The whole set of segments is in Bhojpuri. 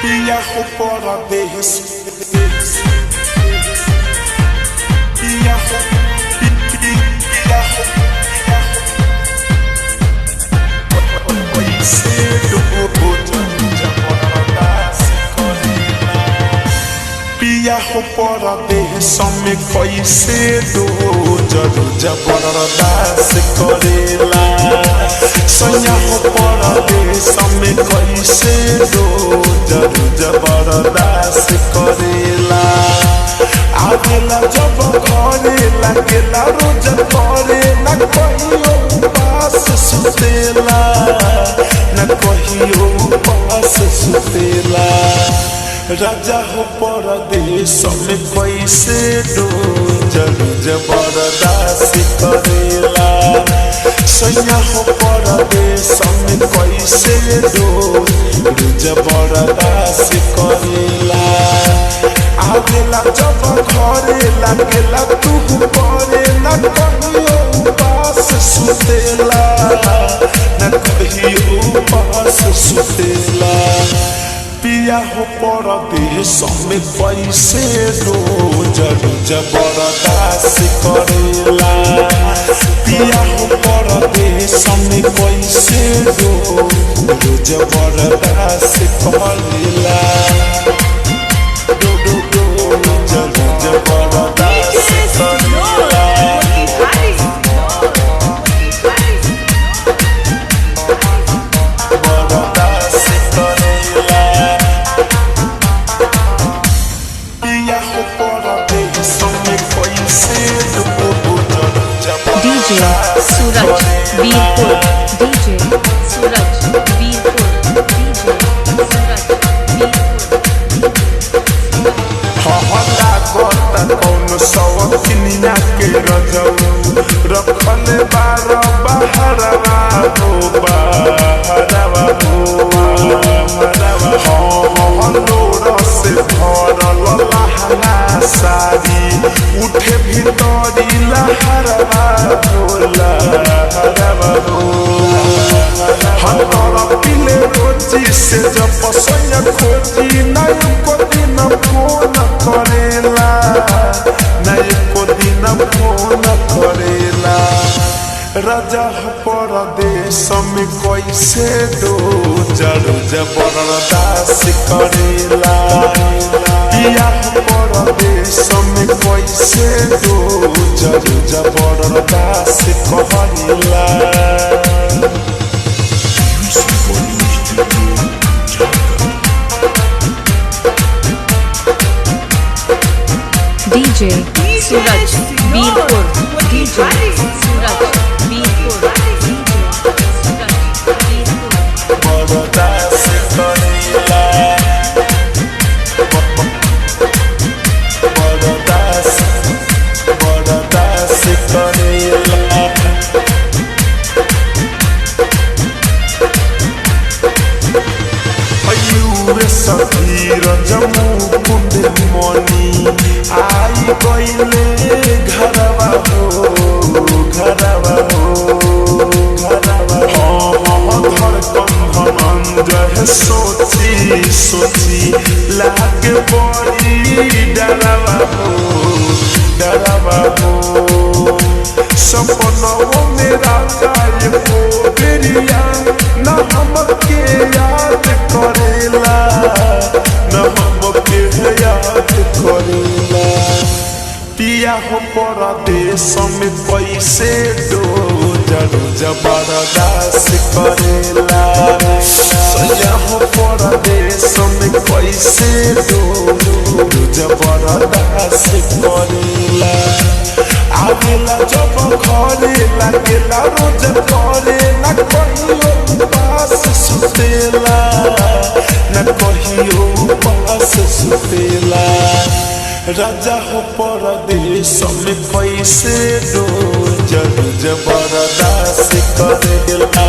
पिया हो परदेश पिया हो से पिया हो परदेश में कैसे दो जबरदस्त करेला सैया हो परदेश में कैसे दो जबरदस्त करेला आवेला जब घरे लगेला रोज करे न कहियो पास सुतेला न कहियो पास सुतेला राजा हो परदेश में कैसे दो जबरदस्त करेला सैया हो परदेश में कैसे दो जबरदस्त करेला आवेला जब घरे लगेला तू करे न कहियो पास सुतेला न कहियो पास सुतेला पिया हो परदेश में कैसे दो जबरदस्त करेला पिया हो परदेश में कैसे दो जबरदस्त करेला DJ सूरज बीरपुर DJ सूरज बीरपुर DJ सूरज हल्ला करता कौन सवकिनिया के रजऊ रखले बार बहरवा हो लोर से भरल लहंगा सारी उठे भीतरी लहरवा हर पिले रोजी से जब पसैया खोजी नहीं को दिन फोन करेला नहीं को दिन फोन करेला राजा परदेश में कैसे दो जबरदस्त करेला पिया परदेश में कैसे दो जबरदस्त करेला DJ सूरज बीरपुर DJ सूरज बीरपुर DJ सूरज बीरपुर बरदास्त करेला बरदास्त करेला अयूरे सफीर जमू कुंड मनी आई गईले घरवा हो धड़कन सोची सोची लागे बड़ी डरवा हो सपनों मेरा गाय को बेरिया न हमके याद करेला न हमके याद करेला पिया हो परदेश में कैसे दो जबरदस्त करेला सैया हो परदेश में कैसे दो जबरदस्त करेला आवेला जब घरे लगेला रोज करे न कहियो पास सुतेला न कहियो पास सुतेला राजा हो परदेश में कैसे दो जबरदस्त करेला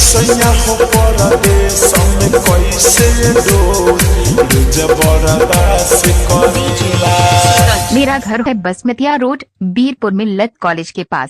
सैया हो परदेश में कैसे दो जबरदस्त करेला मेरा घर है बसमतिया रोड बीरपुर मिल्लत कॉलेज के पास।